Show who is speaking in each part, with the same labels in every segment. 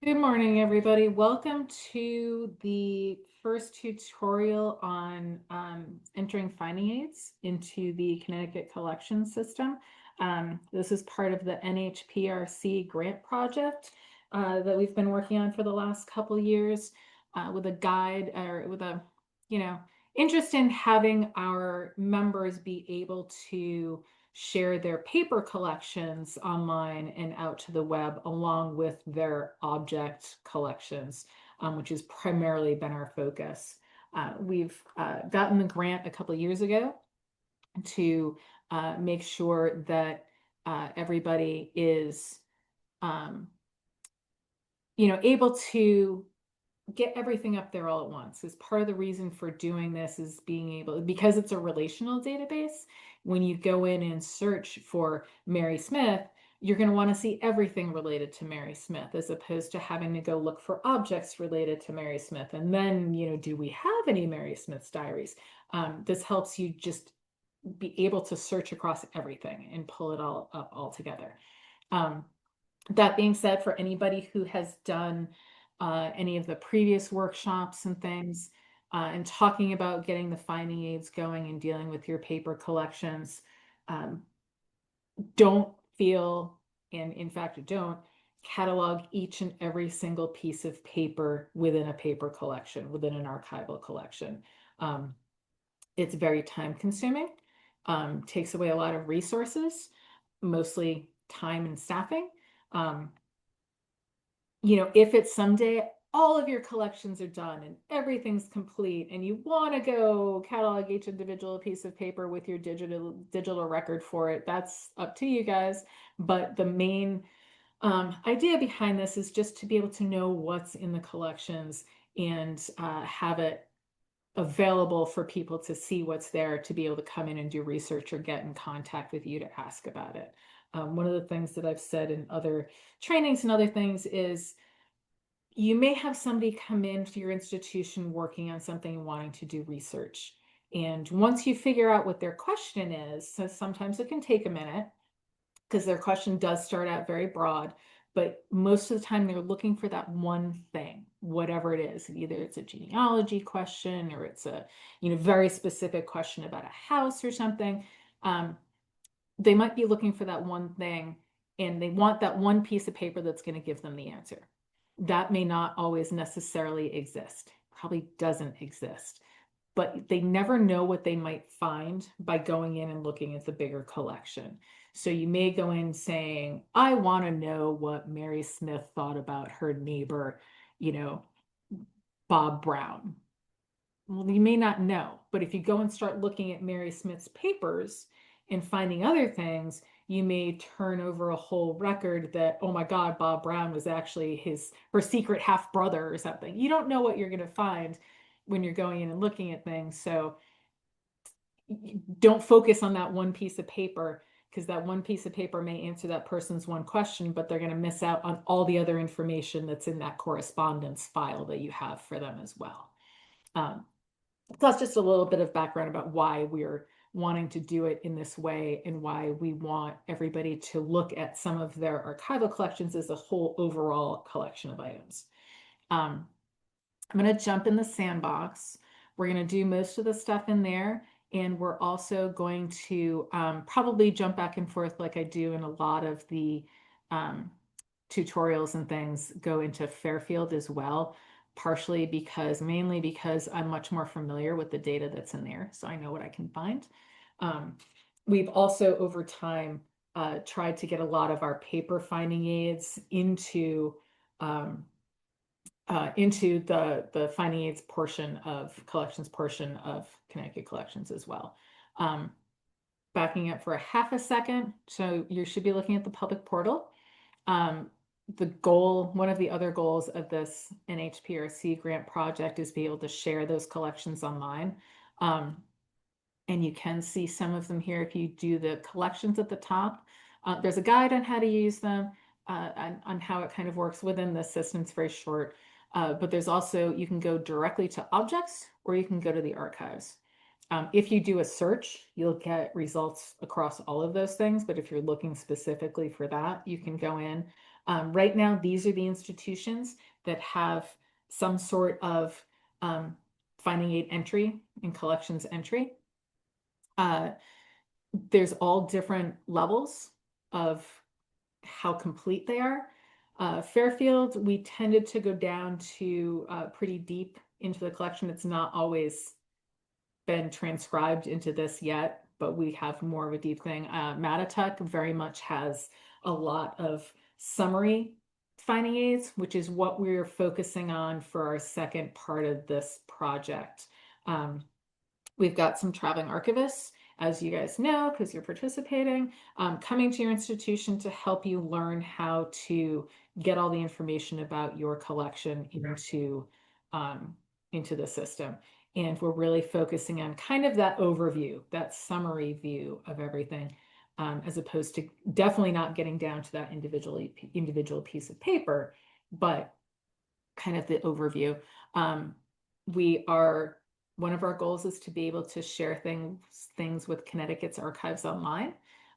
Speaker 1: Good morning, everybody. Welcome to the first tutorial on entering finding aids into the Connecticut collection system. This is part of the NHPRC grant project that we've been working on for the last couple years with a guide or with a, interest in having our members be able to share their paper collections online and out to the web along with their object collections, which has primarily been our focus. We've gotten the grant a couple of years ago to make sure that everybody is, able to get everything up there all at once. Is part of the reason for doing this is being able, because it's a relational database, when you go in and search for Mary Smith, you're going to want to see everything related to Mary Smith as opposed to having to go look for objects related to Mary Smith. And then, do we have any Mary Smith's diaries? This helps you just be able to search across everything and pull it all up all together. That being said, for anybody who has done any of the previous workshops and things, and talking about getting the finding aids going and dealing with your paper collections, don't feel, and in fact, don't catalog each and every single piece of paper within a paper collection, within an archival collection. It's very time consuming, takes away a lot of resources, mostly time and staffing. If it's someday all of your collections are done and everything's complete and you want to go catalog each individual piece of paper with your digital record for it, that's up to you guys. But the main idea behind this is just to be able to know what's in the collections and have it available for people to see what's there, to be able to come in and do research or get in contact with you to ask about it. One of the things that I've said in other trainings and other things is you may have somebody come into your institution working on something and wanting to do research. And once you figure out what their question is, so sometimes it can take a minute because their question does start out very broad, but most of the time they're looking for that one thing, whatever it is. Either it's a genealogy question or it's a very specific question about a house or something. They might be looking for that one thing and they want that one piece of paper that's going to give them the answer. That may not always necessarily exist, probably doesn't exist, but they never know what they might find by going in and looking at the bigger collection. So you may go in saying, I want to know what Mary Smith thought about her neighbor, Bob Brown. Well, you may not know, but if you go and start looking at Mary Smith's papers and finding other things, you may turn over a whole record that, oh my God, Bob Brown was actually her secret half brother or something. You don't know what you're going to find when you're going in and looking at things. So don't focus on that one piece of paper, because that one piece of paper may answer that person's one question, but they're going to miss out on all the other information that's in that correspondence file that you have for them as well. Plus just a little bit of background about why we're wanting to do it in this way and why we want everybody to look at some of their archival collections as a whole overall collection of items. I'm going to jump in the sandbox. We're going to do most of the stuff in there, and we're also going to probably jump back and forth like I do in a lot of the tutorials and things, go into Fairfield as well. Mainly because I'm much more familiar with the data that's in there, so I know what I can find. We've also, over time, tried to get a lot of our paper finding aids into the finding aids collections portion of Connecticut Collections as well. Backing up for a half a second, so you should be looking at the public portal. One of the other goals of this NHPRC grant project is be able to share those collections online. And you can see some of them here if you do the collections at the top. There's a guide on how to use them, on how it kind of works within the system. It's very short, but there's also, you can go directly to objects or you can go to the archives. If you do a search, you'll get results across all of those things, but if you're looking specifically for that, you can go in. Right now, these are the institutions that have some sort of finding aid entry and collections entry. There's all different levels of how complete they are. Fairfield, we tended to go down to pretty deep into the collection. It's not always been transcribed into this yet, but we have more of a deep thing. Matatuck very much has a lot of summary finding aids, which is what we're focusing on for our second part of this project. We've got some traveling archivists, as you guys know, because you're participating, coming to your institution to help you learn how to get all the information about your collection into the system. And we're really focusing on kind of that overview, that summary view of everything, as opposed to definitely not getting down to that individual piece of paper, but kind of the overview. One of our goals is to be able to share things with Connecticut's archives online.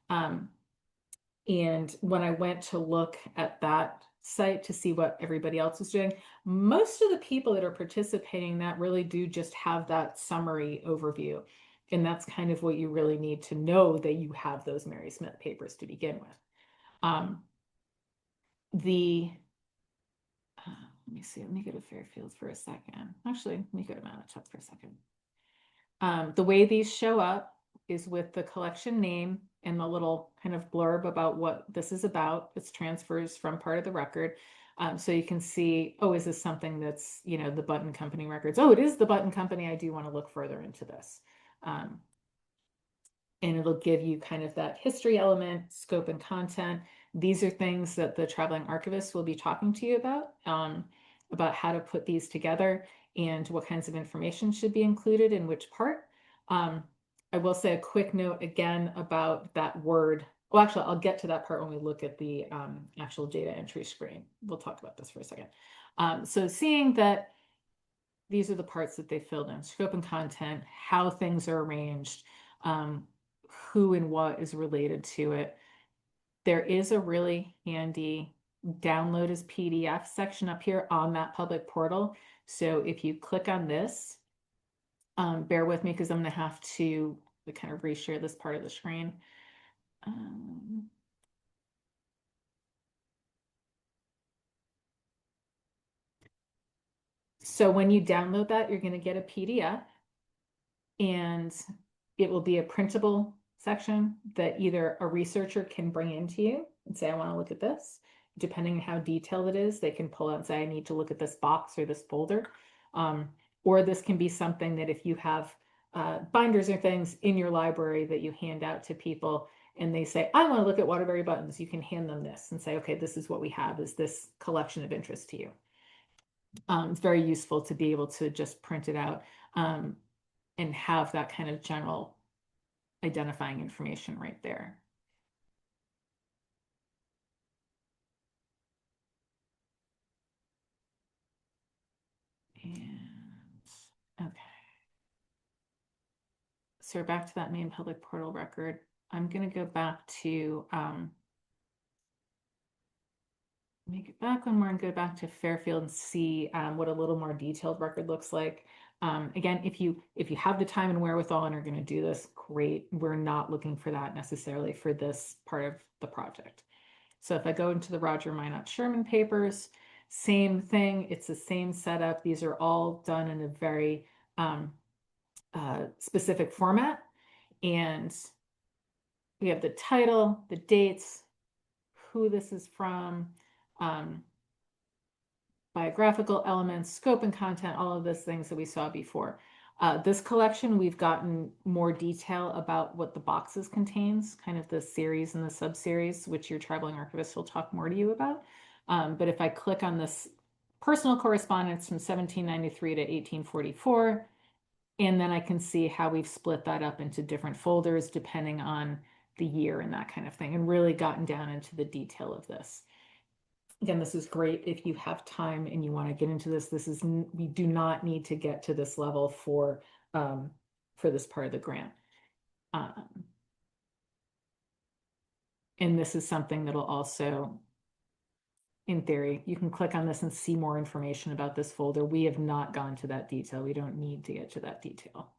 Speaker 1: And when I went to look at that site to see what everybody else is doing, most of the people that are participating that really do just have that summary overview. And that's kind of what you really need to know, that you have those Mary Smith papers to begin with. Let me see, let me go to Fairfield for a second. Actually, let me go to Manitowoc for a second. The way these show up is with the collection name and the little kind of blurb about what this is about. It's transfers from part of the record. So you can see, oh, is this something that's, the Button Company records? Oh, it is the Button Company. I do want to look further into this. And it'll give you kind of that history element, scope and content. These are things that the traveling archivist will be talking to you about how to put these together and what kinds of information should be included in which part. I will say a quick note again about that word. Well, actually, I'll get to that part when we look at the actual data entry screen. We'll talk about this for a second. So seeing that these are the parts that they filled in, scope and content, how things are arranged, who and what is related to it. There is a really handy download as PDF section up here on that public portal. So if you click on this, bear with me because I'm going to have to kind of reshare this part of the screen. So when you download that, you're going to get a PDF, and it will be a printable section that either a researcher can bring into you and say, I want to look at this. Depending on how detailed it is, they can pull out and say, I need to look at this box or this folder. Or this can be something that if you have binders or things in your library that you hand out to people and they say, I want to look at Waterbury buttons, you can hand them this and say, okay, this is what we have. Is this collection of interest to you? It's very useful to be able to just print it out and have that kind of general identifying information right there. And okay. So we're back to that main public portal record. I'm going to go back to make it back one more and go back to Fairfield and see what a little more detailed record looks like. Again, if you have the time and wherewithal and are going to do this, great. We're not looking for that necessarily for this part of the project. So if I go into the Roger Minot Sherman papers, same thing. It's the same setup. These are all done in a very specific format. And we have the title, the dates, who this is from, biographical elements, scope and content, all of those things that we saw before. This collection, we've gotten more detail about what the boxes contains, kind of the series and the sub-series, which your traveling archivist will talk more to you about. But if I click on this personal correspondence from 1793 to 1844, and then I can see how we've split that up into different folders depending on the year and that kind of thing, and really gotten down into the detail of this. Again, this is great if you have time and you want to get into this. We do not need to get to this level for for this part of the grant. And this is something that'll also, in theory, you can click on this and see more information about this folder. We have not gone to that detail. We don't need to get to that detail.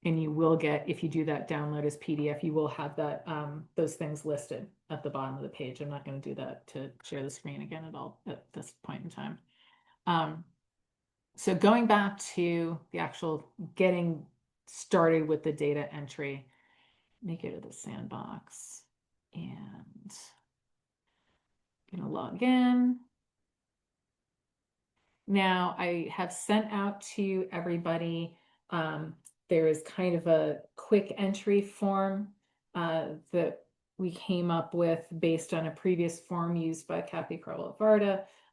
Speaker 1: And you will get, if you do that download as PDF, you will have that those things listed at the bottom of the page. I'm not going to do that to share the screen again at all at this point in time. So going back to the actual getting started with the data entry, let me go to the sandbox and I'm going to log in. Now I have sent out to everybody, there is kind of a quick entry form that we came up with based on a previous form used by Kathy Carla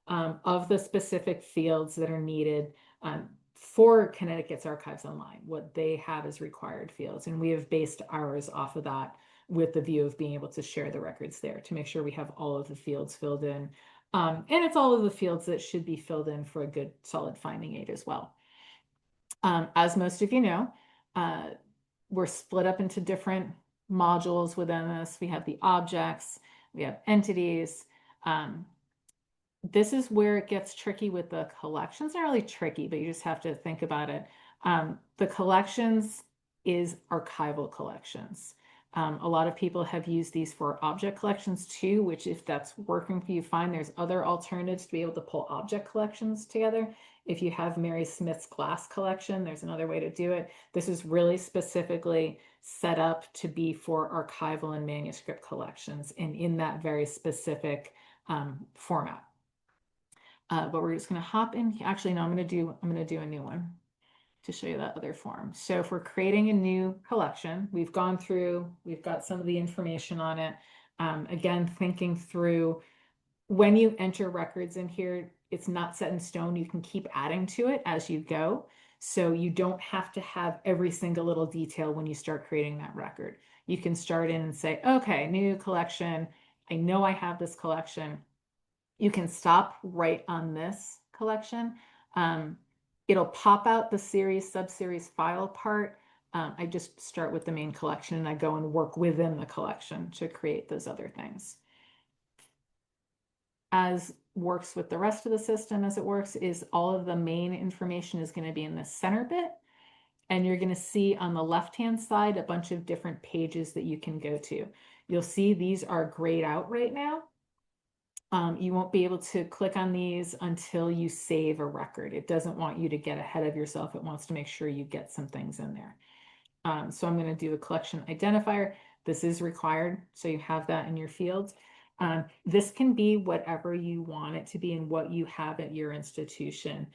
Speaker 1: of the specific fields that are needed for Connecticut's Archives Online, what they have as required fields. And we have based ours off of that with the view of being able to share the records there to make sure we have all of the fields filled in. And it's all of the fields that should be filled in for a good solid finding aid as well. As most of you know, we're split up into different modules within this. We have the objects, we have entities. This is where it gets tricky with the collections. Not really tricky, but you just have to think about it. The collections is archival collections. A lot of people have used these for object collections too, which if that's working for you, fine. There's other alternatives to be able to pull object collections together. If you have Mary Smith's glass collection, there's another way to do it. This is really specifically set up to be for archival and manuscript collections and in that very specific format. But we're just going to hop in. Actually, no, I'm going to do a new one to show you that other form. So if we're creating a new collection, we've gone through, we've got some of the information on it. Again, thinking through when you enter records in here, it's not set in stone. You can keep adding to it as you go. So you don't have to have every single little detail when you start creating that record. You can start in and say, okay, new collection. I know I have this collection. You can stop right on this collection. It'll pop out the series, sub-series file part. I just start with the main collection and I go and work within the collection to create those other things. As works with the rest of the system as it works is all of the main information is going to be in the center bit. And you're going to see on the left-hand side a bunch of different pages that you can go to. You'll see these are grayed out right now. You won't be able to click on these until you save a record. It doesn't want you to get ahead of yourself. It wants to make sure you get some things in there. So I'm going to do a collection identifier. This is required, so you have that in your fields. This can be whatever you want it to be and what you have at your institution.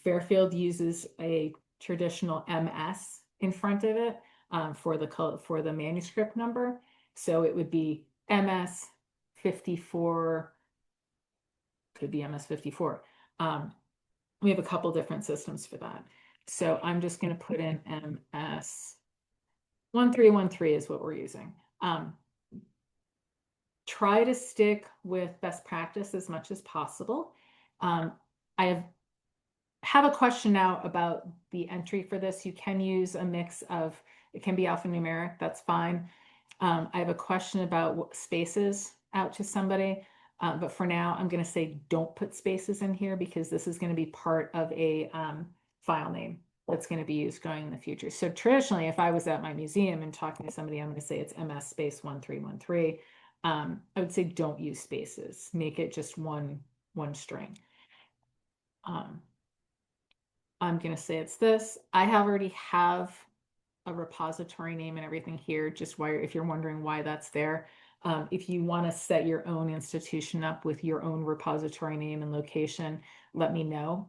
Speaker 1: Fairfield uses a traditional MS in front of it for the manuscript number. So it would be MS 54, could be MS 54. We have a couple different systems for that. So I'm just going to put in MS 1313 is what we're using. Try to stick with best practice as much as possible. I have a question now about the entry for this. You can use a mix of, it can be alphanumeric, that's fine. I have a question about spaces out to somebody, but for now I'm going to say don't put spaces in here because this is going to be part of a file name that's going to be used going in the future. So traditionally, if I was at my museum and talking to somebody, I'm going to say it's MS space 1313. I would say don't use spaces. Make it just one string. I'm going to say it's this. I already have a repository name and everything here, just why, if you're wondering why that's there. If you want to set your own institution up with your own repository name and location, let me know.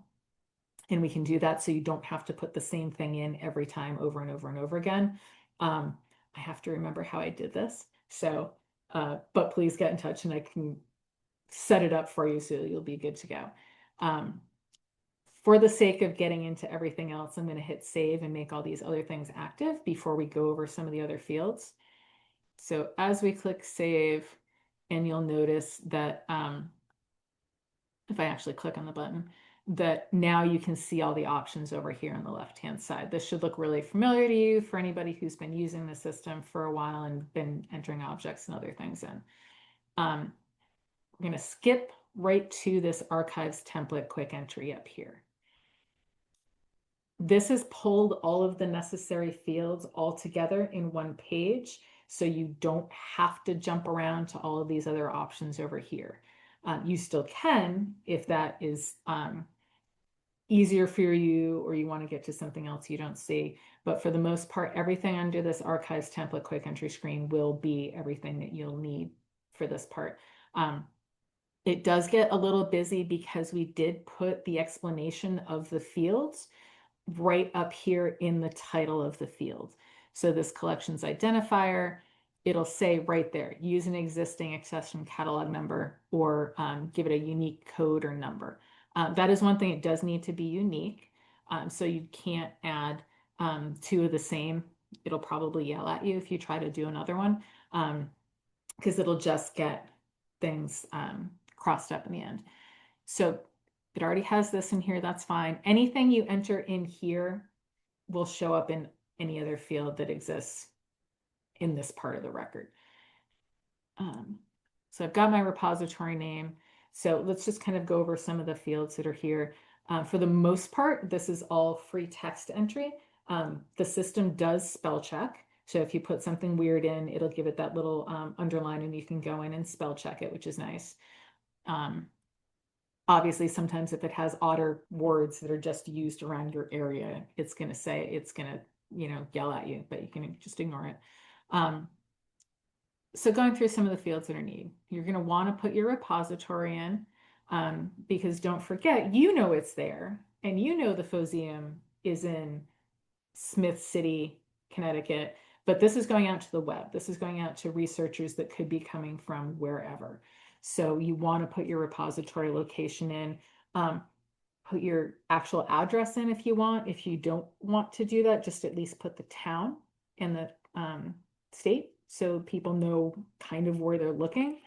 Speaker 1: And we can do that so you don't have to put the same thing in every time over and over and over again. I have to remember how I did this. So, but please get in touch and I can set it up for you so you'll be good to go. For the sake of getting into everything else, I'm going to hit save and make all these other things active before we go over some of the other fields. So as we click save, and you'll notice that if I actually click on the button, that now you can see all the options over here on the left-hand side. This should look really familiar to you for anybody who's been using the system for a while and been entering objects and other things in. We're going to skip right to this archives template quick entry up here. This has pulled all of the necessary fields all together in one page, so you don't have to jump around to all of these other options over here. You still can if that is easier for you, or you want to get to something else you don't see. But for the most part, everything under this archives template quick entry screen will be everything that you'll need for this part. It does get a little busy because we did put the explanation of the fields right up here in the title of the field. So this collections identifier, it'll say right there, use an existing accession catalog number, or give it a unique code or number. That is one thing, it does need to be unique. So you can't add two of the same. It'll probably yell at you if you try to do another one, because it'll just get things crossed up in the end. So it already has this in here, that's fine. Anything you enter in here will show up in any other field that exists in this part of the record. So I've got my repository name. So let's just kind of go over some of the fields that are here. For the most part, this is all free text entry. The system does spell check. So if you put something weird in, it'll give it that little underline, and you can go in and spell check it, which is nice. Obviously, sometimes if it has odder words that are just used around your area, it's going to yell at you, but you can just ignore it. So going through some of the fields that are needed, you're going to want to put your repository in, because don't forget, it's there, and the Foseum is in Smith City, Connecticut, but this is going out to the web. This is going out to researchers that could be coming from wherever. So you want to put your repository location in, put your actual address in if you want. If you don't want to do that, just at least put the town and the state, so people know kind of where they're looking.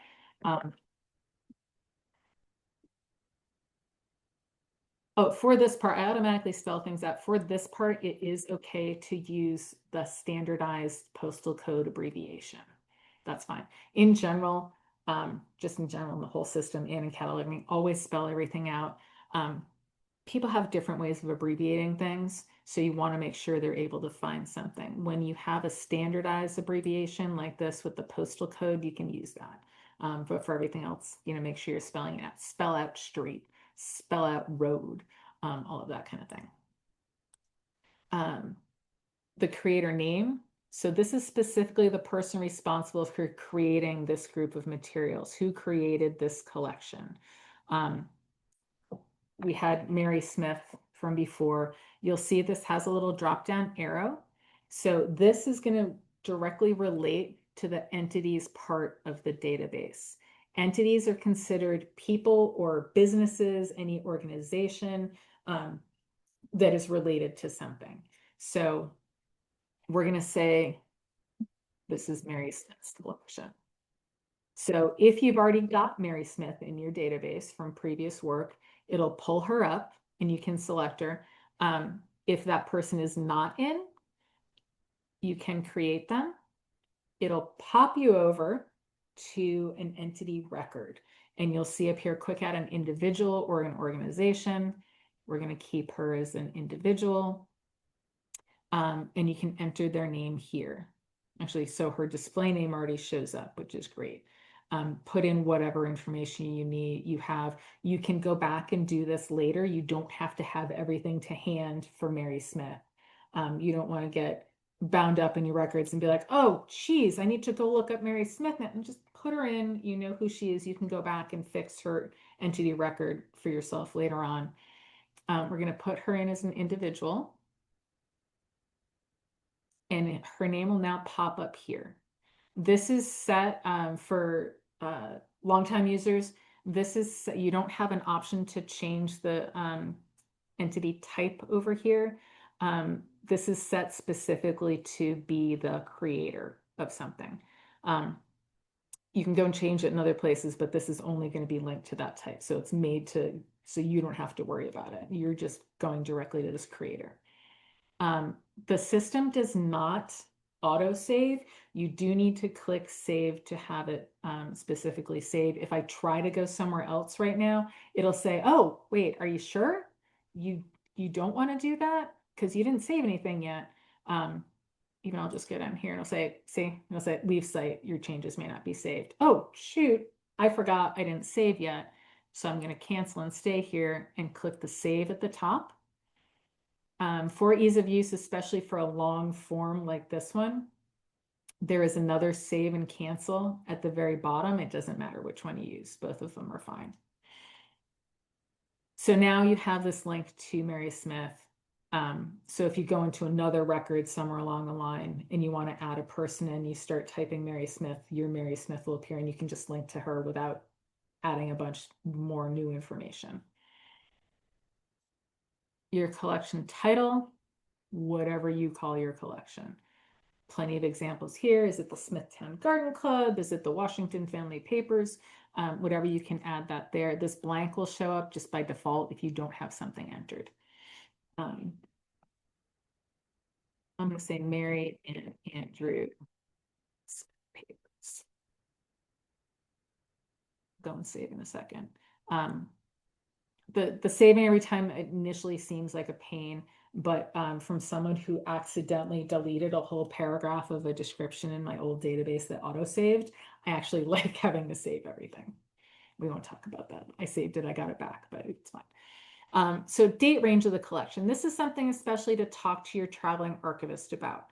Speaker 1: Oh, for this part, I automatically spell things out. For this part, it is okay to use the standardized postal code abbreviation. That's fine. In general, just in general, in the whole system and in cataloging, always spell everything out. People have different ways of abbreviating things, so you want to make sure they're able to find something. When you have a standardized abbreviation like this with the postal code, you can use that. But for everything else, make sure you're spelling it out. Spell out street, spell out road, all of that kind of thing. The creator name. So this is specifically the person responsible for creating this group of materials, who created this collection. We had Mary Smith from before. You'll see this has a little drop-down arrow. So this is going to directly relate to the entities part of the database. Entities are considered people or businesses, any organization that is related to something. So we're going to say this is Mary Smith's collection. So if you've already got Mary Smith in your database from previous work, it'll pull her up and you can select her. If that person is not in, you can create them. It'll pop you over to an entity record, and you'll see up here, quick add an individual or an organization. We're going to keep her as an individual. And you can enter their name here. Actually, so her display name already shows up, which is great. Put in whatever information you have. You can go back and do this later. You don't have to have everything to hand for Mary Smith. You don't want to get bound up in your records and be like, oh, geez, I need to go look up Mary Smith and just put her in. You know who she is. You can go back and fix her entity record for yourself later on. We're going to put her in as an individual. And her name will now pop up here. This is set for longtime users. This is, you don't have an option to change the entity type over here. This is set specifically to be the creator of something. You can go and change it in other places, but this is only going to be linked to that type. So it's made to So you don't have to worry about it. You're just going directly to this creator. The system does not autosave. You do need to click save to have it specifically saved. If I try to go somewhere else right now, it'll say, oh, wait, are you sure? You don't want to do that because you didn't save anything yet. Even I'll just go down here and it'll say, see, it'll say leave site, your changes may not be saved. Oh, shoot, I forgot I didn't save yet. So I'm going to cancel and stay here and click the save at the top. For ease of use, especially for a long form like this one, there is another save and cancel at the very bottom. It doesn't matter which one you use. Both of them are fine. So now you have this link to Mary Smith. So if you go into another record somewhere along the line and you want to add a person in, you start typing Mary Smith, your Mary Smith will appear and you can just link to her without adding a bunch more new information. Your collection title, whatever you call your collection. Plenty of examples here. Is it the Smithtown Garden Club? Is it the Washington Family Papers? Whatever, you can add that there. This blank will show up just by default if you don't have something entered. I'm going to say Mary and Andrew Papers. Go and save in a second. The saving every time initially seems like a pain, but from someone who accidentally deleted a whole paragraph of a description in my old database that auto-saved, I actually like having to save everything. We won't talk about that. I saved it, I got it back, but it's fine. So date range of the collection. This is something especially to talk to your traveling archivist about.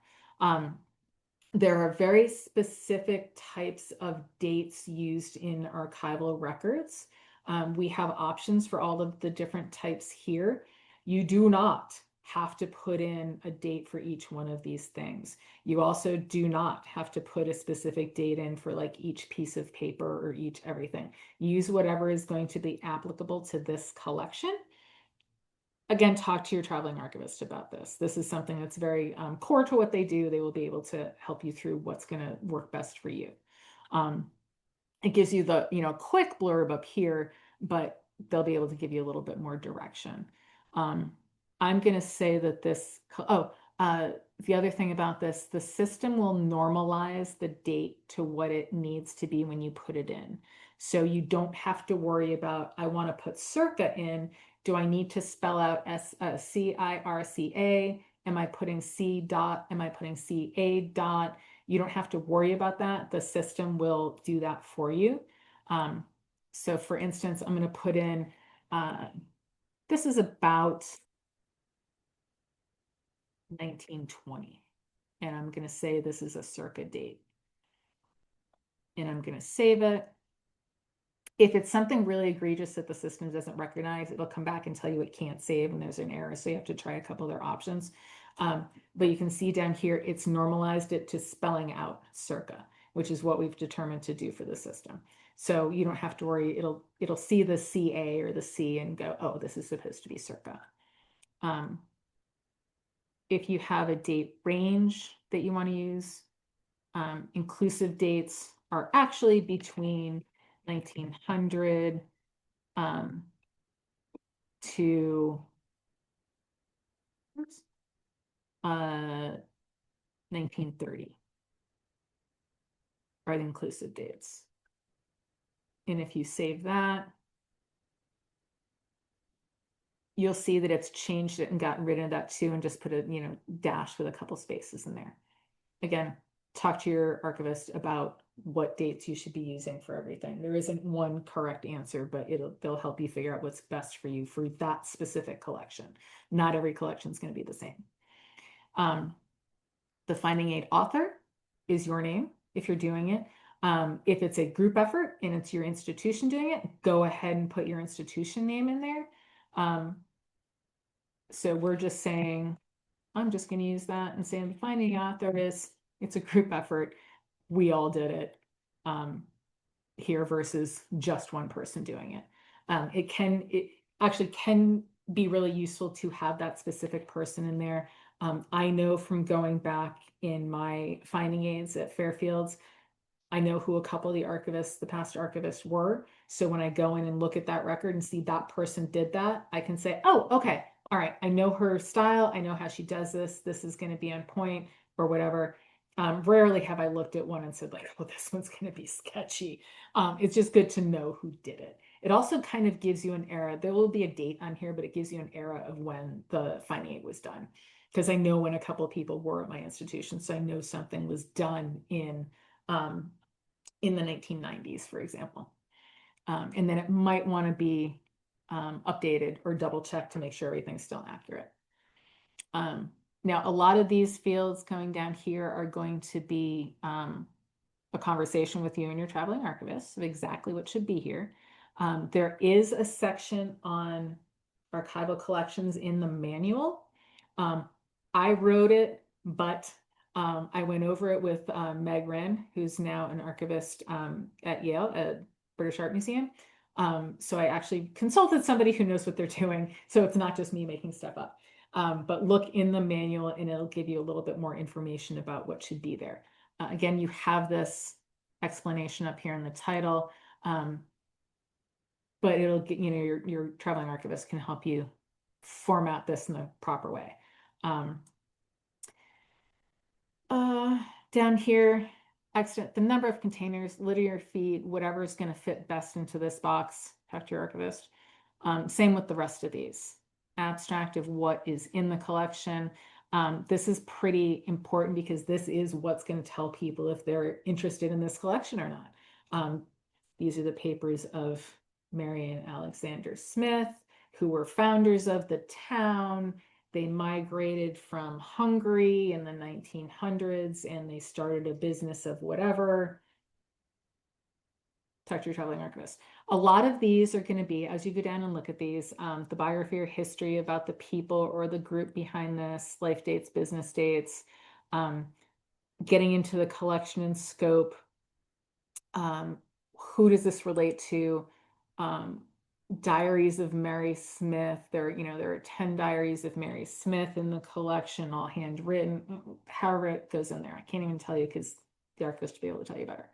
Speaker 1: There are very specific types of dates used in archival records. We have options for all of the different types here. You do not have to put in a date for each one of these things. You also do not have to put a specific date in for like each piece of paper or each everything. Use whatever is going to be applicable to this collection. Again, talk to your traveling archivist about this. This is something that's very core to what they do. They will be able to help you through what's going to work best for you. It gives you the quick blurb up here, but they'll be able to give you a little bit more direction. I'm going to say that this, the other thing about this, the system will normalize the date to what it needs to be when you put it in. So you don't have to worry about, I want to put circa in. Do I need to spell out CIRCA? Am I putting C dot? Am I putting CA dot? You don't have to worry about that. The system will do that for you. So for instance, I'm going to put in, this is about 1920. And I'm going to say this is a circa date. And I'm going to save it. If it's something really egregious that the system doesn't recognize, it'll come back and tell you it can't save and there's an error. So you have to try a couple other options. But you can see down here, it's normalized it to spelling out circa, which is what we've determined to do for the system. So you don't have to worry. It'll see the CA or the C and go, oh, this is supposed to be circa. If you have a date range that you want to use, inclusive dates are actually between 1900 to 1930 are the inclusive dates. And if you save that, you'll see that it's changed it and gotten rid of that too and just put a dash with a couple spaces in there. Again, talk to your archivist about what dates you should be using for everything. There isn't one correct answer, but they'll help you figure out what's best for you for that specific collection. Not every collection is going to be the same. The finding aid author is your name if you're doing it. If it's a group effort and it's your institution doing it, go ahead and put your institution name in there. So we're just saying, I'm just going to use that and saying the finding author is, it's a group effort. We all did it here versus just one person doing it. It actually can be really useful to have that specific person in there. I know from going back in my finding aids at Fairfields, I know who a couple of the archivists, the past archivists were. So when I go in and look at that record and see that person did that, I can say, oh, okay, all right, I know her style. I know how she does this. This is going to be on point or whatever. Rarely have I looked at one and said like, oh, this one's going to be sketchy. It's just good to know who did it. It also kind of gives you an era. There will be a date on here, but it gives you an era of when the finding aid was done. Because I know when a couple of people were at my institution, so I know something was done in the 1990s, for example. And then it might want to be updated or double checked to make sure everything's still accurate. Now, a lot of these fields coming down here are going to be a conversation with you and your traveling archivist of exactly what should be here. There is a section on archival collections in the manual. I wrote it, but I went over it with Meg Wren, who's now an archivist at Yale, at British Art Museum. So I actually consulted somebody who knows what they're doing. So it's not just me making stuff up. But look in the manual and it'll give you a little bit more information about what should be there. Again, you have this explanation up here in the title, but it'll get, you know, your traveling archivist can help you format this in the proper way. Down here, the number of containers, linear feet, whatever is going to fit best into this box, talk to your archivist. Same with the rest of these. Abstract of what is in the collection. This is pretty important because this is what's going to tell people if they're interested in this collection or not. These are the papers of Mary and Alexander Smith, who were founders of the town. They migrated from Hungary in the 1900s and they started a business of whatever. Talk to your traveling archivist. A lot of these are going to be, as you go down and look at these, the biography or history about the people or the group behind this, life dates, business dates, getting into the collection and scope. Who does this relate to? Diaries of Mary Smith. There are 10 diaries of Mary Smith in the collection, all handwritten. However it goes in there, I can't even tell you because the archivist will be able to tell you better.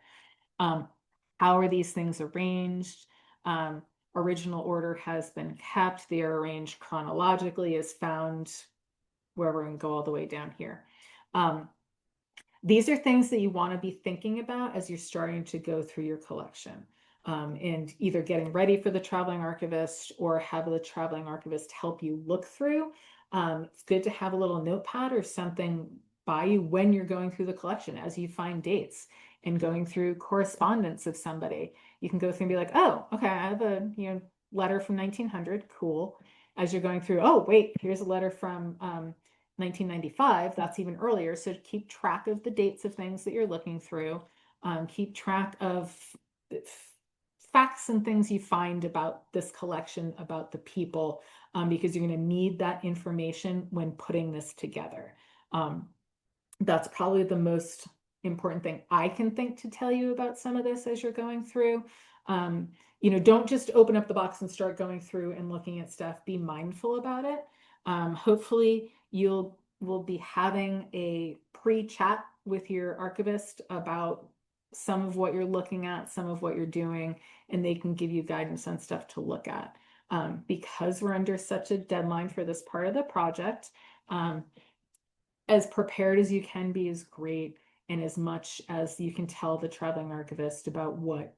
Speaker 1: How are these things arranged? Original order has been kept. They are arranged chronologically as found wherever and go all the way down here. These are things that you want to be thinking about as you're starting to go through your collection. And either getting ready for the traveling archivist or have the traveling archivist help you look through. It's good to have a little notepad or something by you when you're going through the collection as you find dates and going through correspondence of somebody. You can go through and be like, oh, okay, I have a letter from 1900, cool. As you're going through, oh, wait, here's a letter from 1995, that's even earlier. So keep track of the dates of things that you're looking through. Keep track of facts and things you find about this collection, about the people, because you're going to need that information when putting this together. That's probably the most important thing I can think to tell you about some of this as you're going through. Don't just open up the box and start going through and looking at stuff. Be mindful about it. Hopefully we'll be having a pre-chat with your archivist about some of what you're looking at, some of what you're doing, and they can give you guidance on stuff to look at. Because we're under such a deadline for this part of the project, as prepared as you can be is great, and as much as you can tell the traveling archivist about what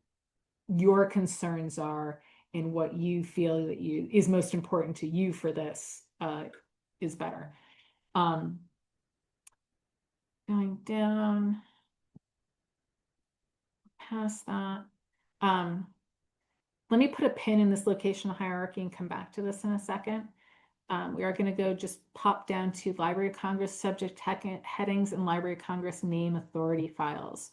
Speaker 1: your concerns are and what you feel that is most important to you for this is better. Going down past that. Let me put a pin in this locational hierarchy and come back to this in a second. We are going to go just pop down to Library of Congress subject headings and Library of Congress name authority files.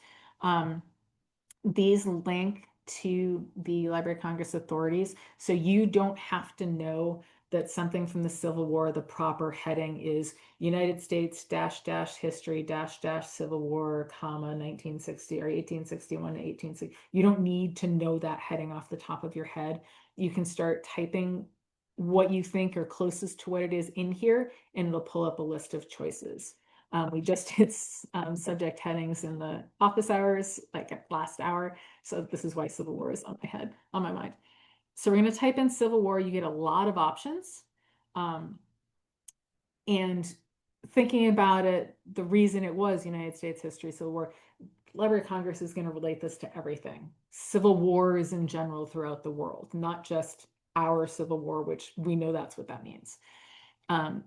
Speaker 1: These link to the Library of Congress authorities, so you don't have to know that something from the Civil War, the proper heading is United States -- history -- Civil War, 1960 or 1861 to 1860. You don't need to know that heading off the top of your head. You can start typing what you think are closest to what it is in here, and it'll pull up a list of choices. We just did subject headings in the office hours, like last hour. So this is why Civil War is on my mind. So we're going to type in Civil War. You get a lot of options. And thinking about it, the reason it was United States History, Civil War, Library of Congress is going to relate this to everything. Civil wars in general throughout the world, not just our Civil War, which we know that's what that means.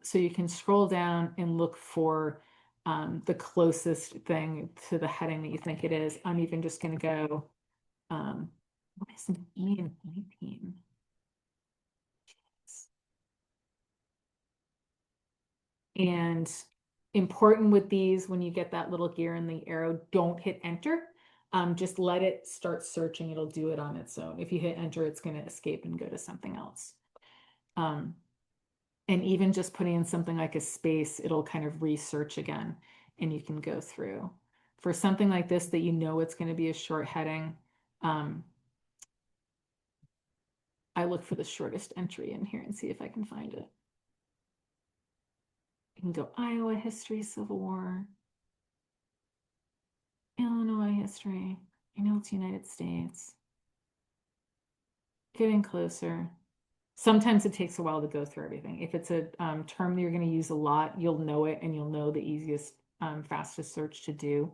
Speaker 1: So you can scroll down and look for the closest thing to the heading that you think it is. I'm even just going to go, what is 19? And important with these, when you get that little gear and the arrow, don't hit enter. Just let it start searching. It'll do it on its own. If you hit enter, it's going to escape and go to something else. And even just putting in something like a space, it'll kind of research again, and you can go through. For something like this that you know it's going to be a short heading, I look for the shortest entry in here and see if I can find it. You can go Iowa history, Civil War, Illinois history. I know it's United States. Getting closer. Sometimes it takes a while to go through everything. If it's a term that you're going to use a lot, you'll know it and you'll know the easiest, fastest search to do.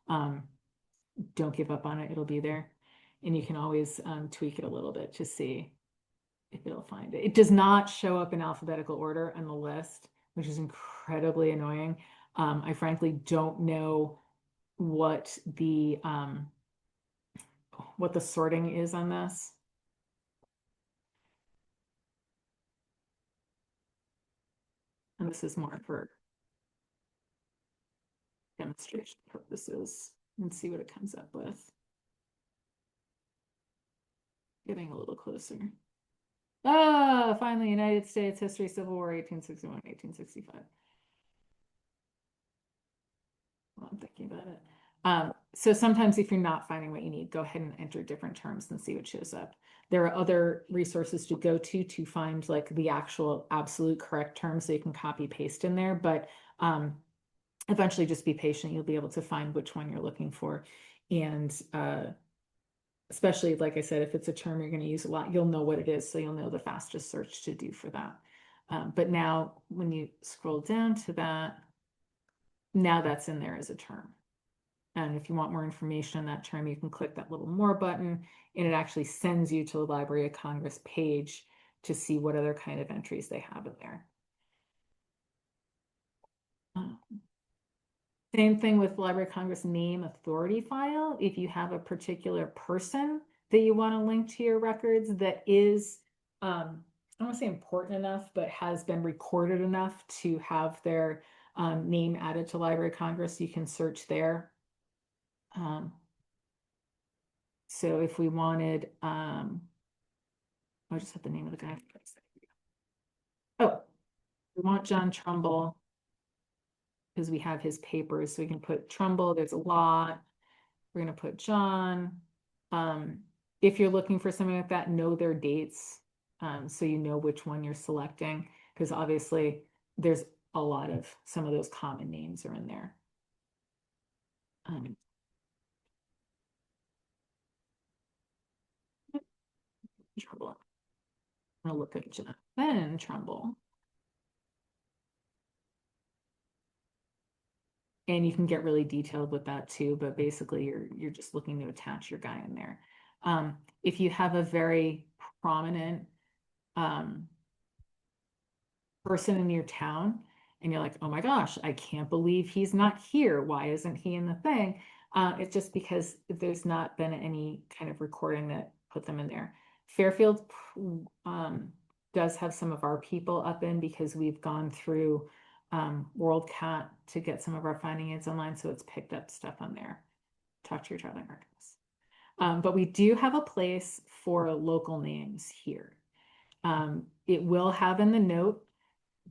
Speaker 1: Don't give up on it. It'll be there. And you can always tweak it a little bit to see if it'll find it. It does not show up in alphabetical order on the list, which is incredibly annoying. I frankly don't know what the sorting is on this. And this is more for demonstration purposes, and see what it comes up with. Getting a little closer. Ah, finally, United States History, Civil War, 1861, 1865. Well, I'm thinking about it. So sometimes if you're not finding what you need, go ahead and enter different terms and see what shows up. There are other resources to go to find like the actual absolute correct terms so you can copy paste in there, but eventually just be patient. You'll be able to find which one you're looking for. And especially, like I said, if it's a term you're going to use a lot, you'll know what it is. So you'll know the fastest search to do for that. But now when you scroll down to that, now that's in there as a term. And if you want more information on that term, you can click that little more button and it actually sends you to the Library of Congress page to see what other kind of entries they have in there. Same thing with Library of Congress name authority file. If you have a particular person that you want to link to your records that is, I don't want to say important enough, but has been recorded enough to have their name added to Library of Congress, you can search there. So if we wanted, I just have the name of the guy. Oh, we want John Trumbull because we have his papers. So we can put Trumbull, there's a lot. We're going to put John. If you're looking for something like that, know their dates. So you know which one you're selecting, because obviously there's a lot of some of those common names are in there. Trumbull. I'm gonna look at Jonathan Trumbull. And you can get really detailed with that too, but basically you're just looking to attach your guy in there. If you have a very prominent person in your town and you're like, oh my gosh, I can't believe he's not here. Why isn't he in the thing? It's just because there's not been any kind of recording that put them in there. Fairfield does have some of our people up in because we've gone through WorldCat to get some of our finding aids online, so it's picked up stuff on there. Talk to your traveling archivist. But we do have a place for local names here. It will have in the note,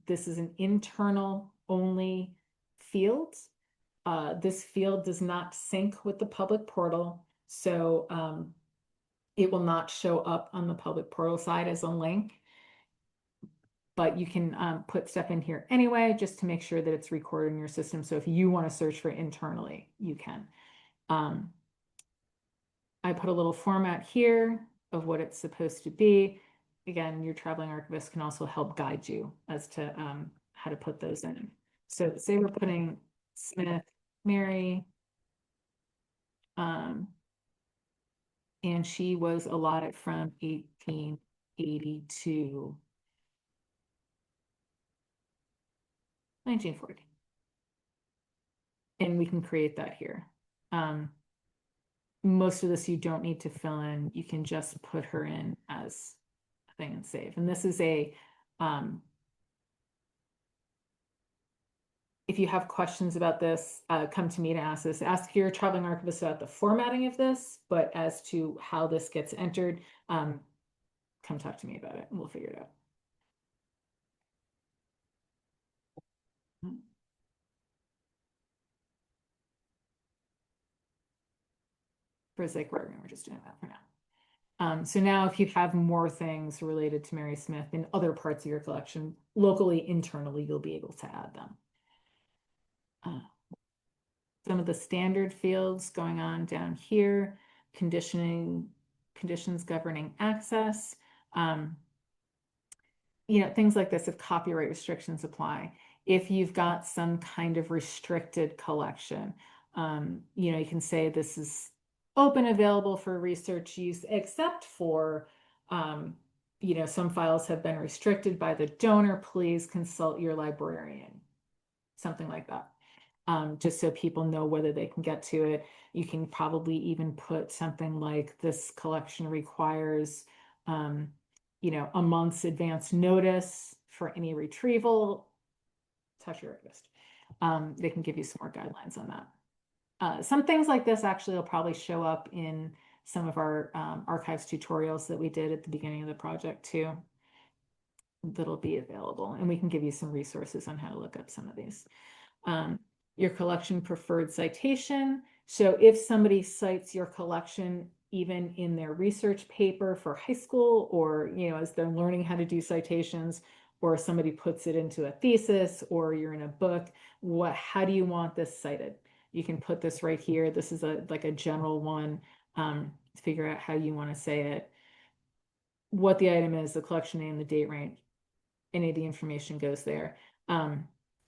Speaker 1: this is an internal only field. This field does not sync with the public portal, so it will not show up on the public portal side as a link. but you can put stuff in here anyway, just to make sure that it's recorded in your system. So if you want to search for it internally, you can. I put a little format here of what it's supposed to be. Again, your traveling archivist can also help guide you as to how to put those in. So say we're putting Smith, Mary, and she was allotted from 1880 to 1940. And we can create that here. Most of this you don't need to fill in. You can just put her in as a thing and save. And this is a, if you have questions about this, come to me to ask this. Ask your traveling archivist about the formatting of this, but as to how this gets entered, come talk to me about it and we'll figure it out. For the sake of argument, we're just doing that for now. So now if you have more things related to Mary Smith in other parts of your collection, locally, internally, you'll be able to add them. Some of the standard fields going on down here, conditions governing access, things like this, if copyright restrictions apply, if you've got some kind of restricted collection, you can say this is open, available for research use, except for, some files have been restricted by the donor, please consult your librarian, something like that. Just so people know whether they can get to it. You can probably even put something like this collection requires, a month's advance notice for any retrieval. Touch your archivist. They can give you some more guidelines on that. Some things like this actually will probably show up in some of our archives tutorials that we did at the beginning of the project too. That'll be available, and we can give you some resources on how to look up some of these. Your collection preferred citation. So if somebody cites your collection even in their research paper for high school, or as they're learning how to do citations, or somebody puts it into a thesis, or you're in a book, how do you want this cited? You can put this right here. This is like a general one. Figure out how you want to say it, what the item is, the collection name, the date range, any of the information goes there.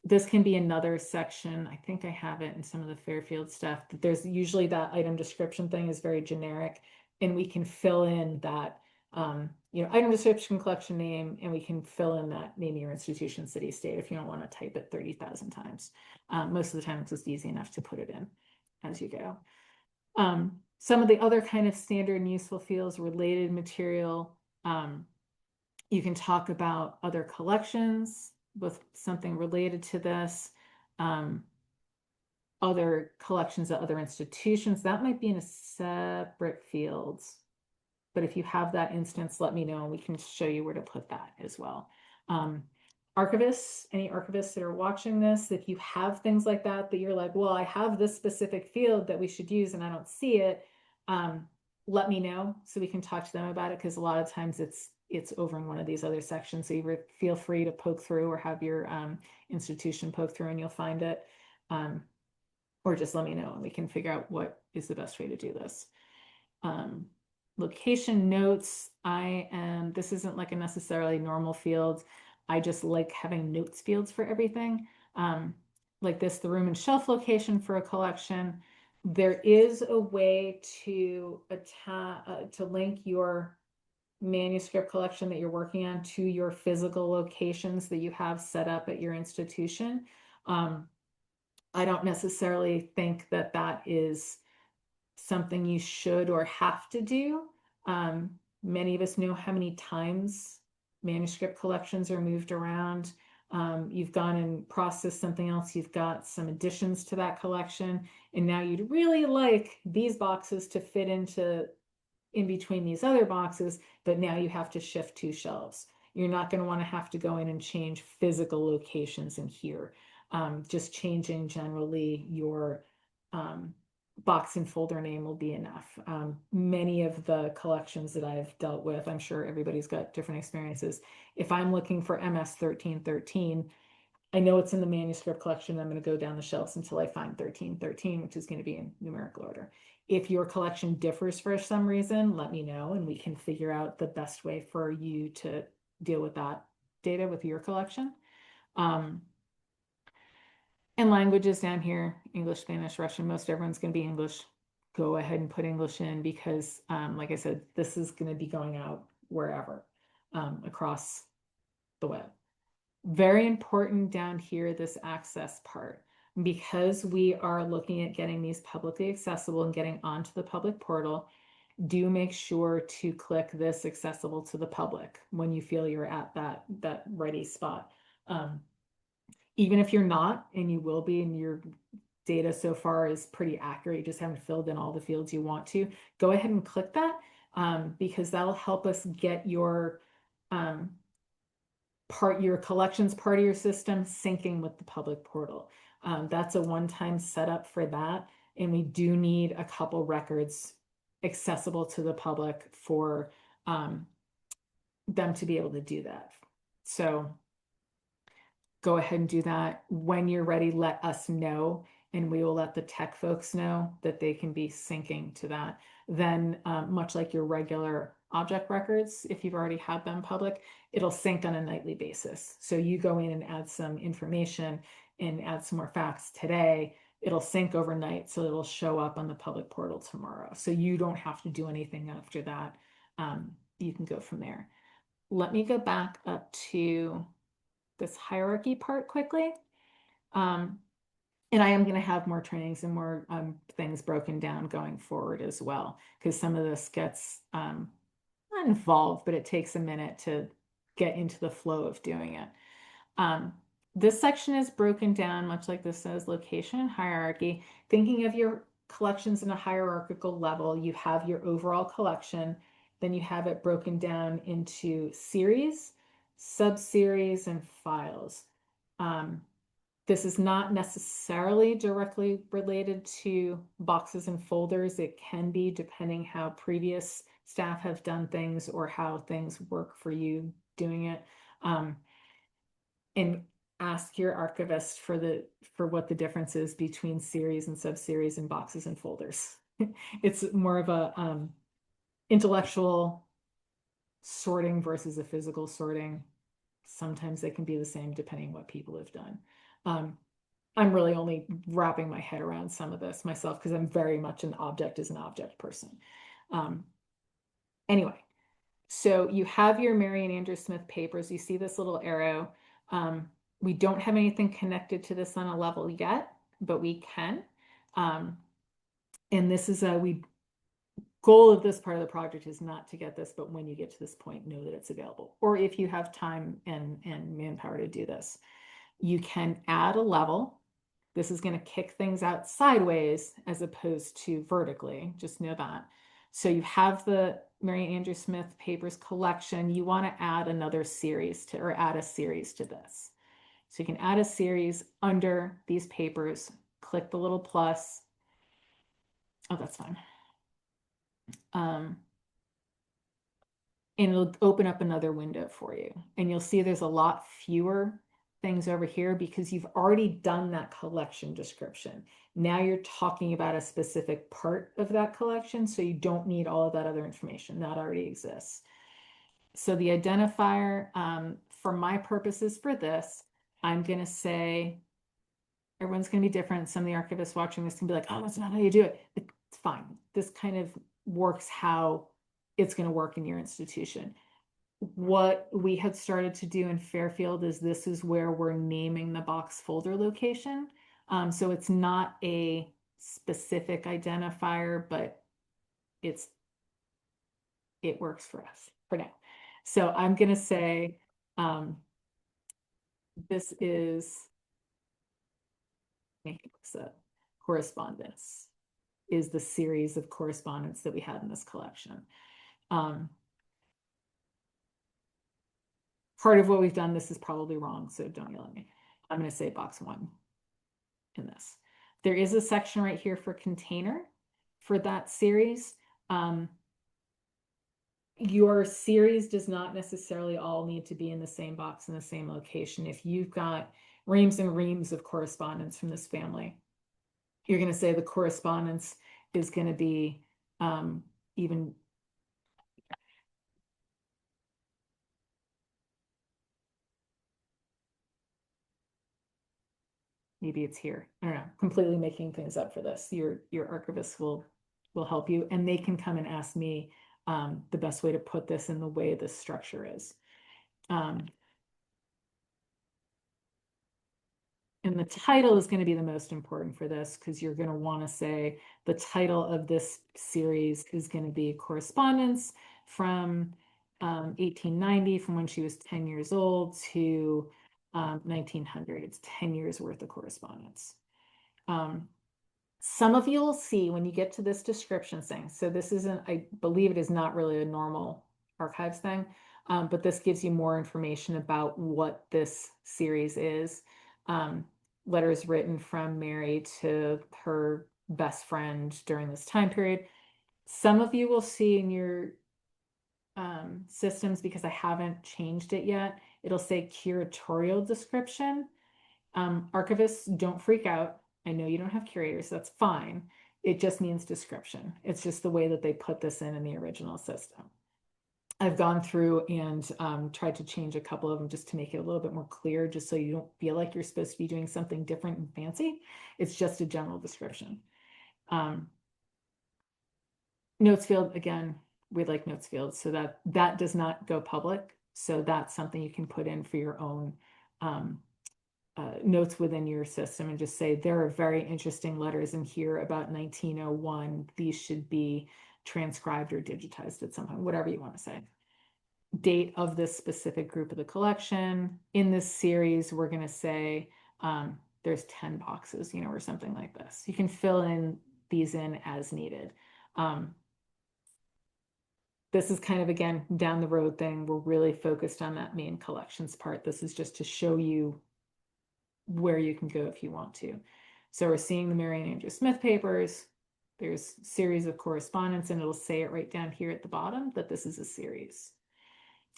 Speaker 1: This can be another section. I think I have it in some of the Fairfield stuff. But there's usually that item description thing is very generic, and we can fill in that, item description, collection name, and we can fill in that name of your institution, city, state, if you don't want to type it 30,000 times. Most of the time it's just easy enough to put it in as you go. Some of the other kind of standard and useful fields, related material. You can talk about other collections with something related to this, other collections at other institutions. That might be in a separate field, but if you have that instance, let me know and we can show you where to put that as well. Archivists, any archivists that are watching this, if you have things like that you're like, well, I have this specific field that we should use and I don't see it, let me know so we can talk to them about it, because a lot of times it's over in one of these other sections. So you feel free to poke through, or have your institution poke through and you'll find it. Or just let me know and we can figure out what is the best way to do this. Location notes, this isn't like a necessarily normal field. I just like having notes fields for everything. Like this, the room and shelf location for a collection. There is a way to link your manuscript collection that you're working on to your physical locations that you have set up at your institution. I don't necessarily think that that is something you should or have to do. Many of us know how many times manuscript collections are moved around. You've gone and processed something else, you've got some additions to that collection, and now you'd really like these boxes to fit in between these other boxes, but now you have to shift 2 shelves. You're not going to want to have to go in and change physical locations in here. Just changing generally your box and folder name will be enough. Many of the collections that I've dealt with, I'm sure everybody's got different experiences. If I'm looking for MS 1313, I know it's in the manuscript collection. I'm going to go down the shelves until I find 1313, which is going to be in numerical order. If your collection differs for some reason, let me know and we can figure out the best way for you to deal with that data with your collection. And languages down here, English, Spanish, Russian, most everyone's going to be English. Go ahead and put English in because, like I said, this is going to be going out wherever across the web. Very important down here, this access part. Because we are looking at getting these publicly accessible and getting onto the public portal, do make sure to click this accessible to the public when you feel you're at that ready spot. Even if you're not, and you will be, and your data so far is pretty accurate, you just haven't filled in all the fields you want to, go ahead and click that because that'll help us get your collections part of your system syncing with the public portal. That's a one-time setup for that. And we do need a couple records accessible to the public for them to be able to do that. So go ahead and do that. When you're ready, let us know, and we will let the tech folks know that they can be syncing to that. Then, much like your regular object records, if you've already had them public, it'll sync on a nightly basis. So you go in and add some information and add some more facts today, it'll sync overnight, so it'll show up on the public portal tomorrow. So you don't have to do anything after that. You can go from there. Let me go back up to this hierarchy part quickly. And I am going to have more trainings and more things broken down going forward as well, because some of this gets not involved, but it takes a minute to get into the flow of doing it. This section is broken down much like this says location and hierarchy. Thinking of your collections in a hierarchical level, you have your overall collection, then you have it broken down into series, subseries, and files. This is not necessarily directly related to boxes and folders. It can be, depending how previous staff have done things or how things work for you doing it. And ask your archivist for what the difference is between series and subseries and boxes and folders. It's more of a intellectual sorting versus a physical sorting. Sometimes they can be the same depending what people have done. I'm really only wrapping my head around some of this myself because I'm very much an object as an object person. Anyway, so you have your Mary and Andrew Smith papers. You see this little arrow. We don't have anything connected to this on a level yet, but we can. And this is goal of this part of the project is not to get this, but when you get to this point, know that it's available. Or if you have time and manpower to do this, you can add a level. This is going to kick things out sideways as opposed to vertically. Just know that. So you have the Mary and Andrew Smith papers collection. You want to add another series to, or add a series to this. So you can add a series under these papers, click the little plus. Oh, that's fine. And it'll open up another window for you. And you'll see there's a lot fewer things over here because you've already done that collection description. Now you're talking about a specific part of that collection, so you don't need all of that other information. That already exists. So the identifier, for my purposes for this, I'm going to say, everyone's going to be different. Some of the archivists watching this can be like, oh, that's not how you do it. It's fine. This kind of works how it's going to work in your institution. What we had started to do in Fairfield is this is where we're naming the box folder location. So it's not a specific identifier, but it works for us for now. So I'm going to say this is correspondence, is the series of correspondence that we had in this collection. Part of what we've done, this is probably wrong, so don't yell at me. I'm going to say box 1 in this. There is a section right here for container for that series. Your series does not necessarily all need to be in the same box in the same location. If you've got reams and reams of correspondence from this family, you're going to say the correspondence is going to be even. Maybe it's here. I don't know, completely making things up for this. Your archivist will help you, and they can come and ask me the best way to put this in the way this structure is. And the title is going to be the most important for this, because you're going to want to say the title of this series is going to be Correspondence from 1890, from when she was 10 years old, to 1900. It's 10 years worth of correspondence. Some of you will see when you get to this description thing. So this isn't, I believe it is not really a normal archives thing, but this gives you more information about what this series is. Letters written from Mary to her best friend during this time period. Some of you will see in your systems, because I haven't changed it yet, it'll say curatorial description. Archivists, don't freak out. I know you don't have curators, that's fine. It just means description. It's just the way that they put this in the original system. I've gone through and tried to change a couple of them just to make it a little bit more clear, just so you don't feel like you're supposed to be doing something different and fancy. It's just a general description. Notes field, again, we like notes field, so that does not go public. So that's something you can put in for your own notes within your system, and just say there are very interesting letters in here about 1901. These should be transcribed or digitized at some point, whatever you want to say. Date of this specific group of the collection. In this series, we're going to say there's 10 boxes, or something like this. You can fill in these in as needed. This is kind of, again, down the road thing. We're really focused on that main collections part. This is just to show you where you can go if you want to. So we're seeing the Mary and Andrew Smith papers. There's a series of correspondence, and it'll say it right down here at the bottom that this is a series.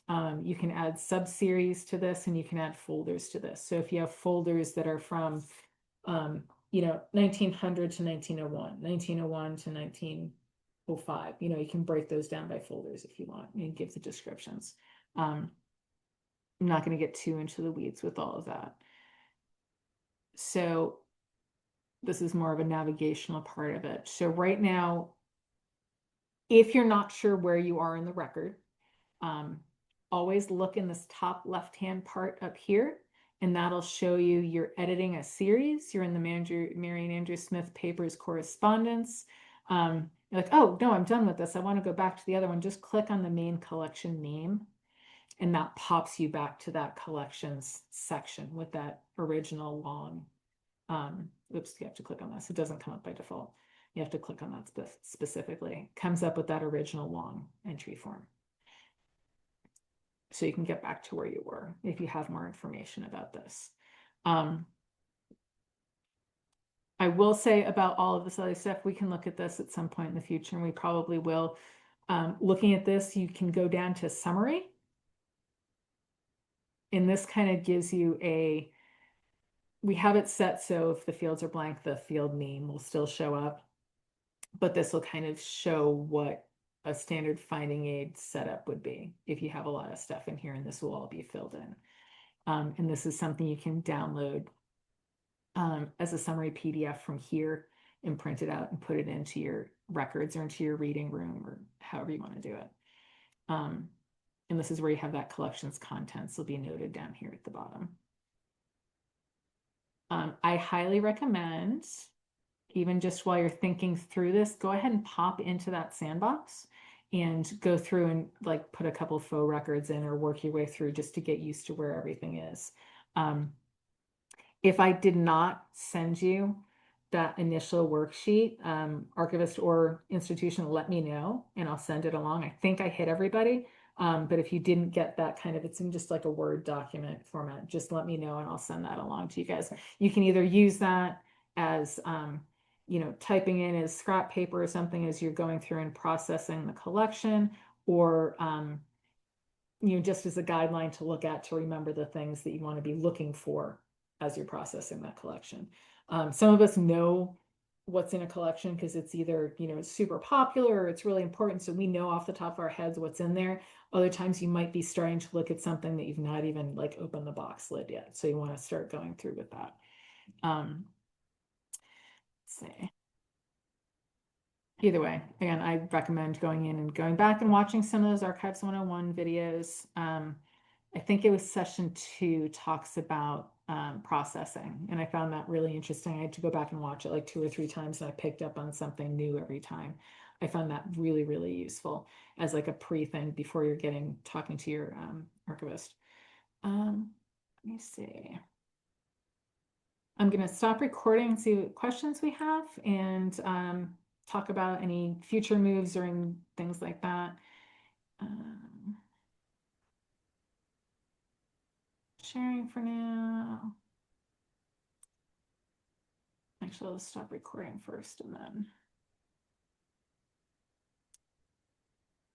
Speaker 1: You can add sub-series to this, and you can add folders to this. So if you have folders that are from 1900 to 1901, 1901 to 1905, you can break those down by folders if you want, and give the descriptions. I'm not going to get too into the weeds with all of that. So this is more of a navigational part of it. So right now, if you're not sure where you are in the record, always look in this top left-hand part up here, and that'll show you you're editing a series. You're in the Mary and Andrew Smith papers correspondence. You're like, oh, no, I'm done with this. I want to go back to the other one. Just click on the main collection name, and that pops you back to that collections section with that original long. Oops, you have to click on this. It doesn't come up by default. You have to click on that specifically. It comes up with that original long entry form. So you can get back to where you were if you have more information about this. I will say about all of this other stuff, we can look at this at some point in the future, and we probably will. Looking at this, you can go down to summary. And this kind of gives you we have it set so if the fields are blank, the field name will still show up. But this will kind of show what a standard finding aid setup would be if you have a lot of stuff in here, and this will all be filled in. And this is something you can download as a summary PDF from here and print it out and put it into your records or into your reading room, or however you want to do it. And this is where you have that collection's contents will be noted down here at the bottom. I highly recommend, even just while you're thinking through this, go ahead and pop into that sandbox and go through and like put a couple of faux records in, or work your way through just to get used to where everything is. If I did not send you that initial worksheet, archivist or institution, let me know and I'll send it along. I think I hit everybody. But if you didn't get that kind of, it's in just like a Word document format, just let me know and I'll send that along to you guys. You can either use that as, typing in as scrap paper or something as you're going through and processing the collection, or, just as a guideline to look at to remember the things that you want to be looking for as you're processing that collection. Some of us know what's in a collection because it's either, it's super popular or it's really important. So we know off the top of our heads what's in there. Other times you might be starting to look at something that you've not even like opened the box lid yet. So you want to start going through with that. Let's see. Either way, again, I recommend going in and going back and watching some of those Archives 101 videos. I think it was session 2 talks about processing, and I found that really interesting. I had to go back and watch it like 2 or 3 times, and I picked up on something new every time. I found that really, really useful as like a pre-thing before you're talking to your archivist. Let me see. I'm going to stop recording and see what questions we have, and talk about any future moves or things like that. Sharing for now. Actually, I'll stop recording first and then.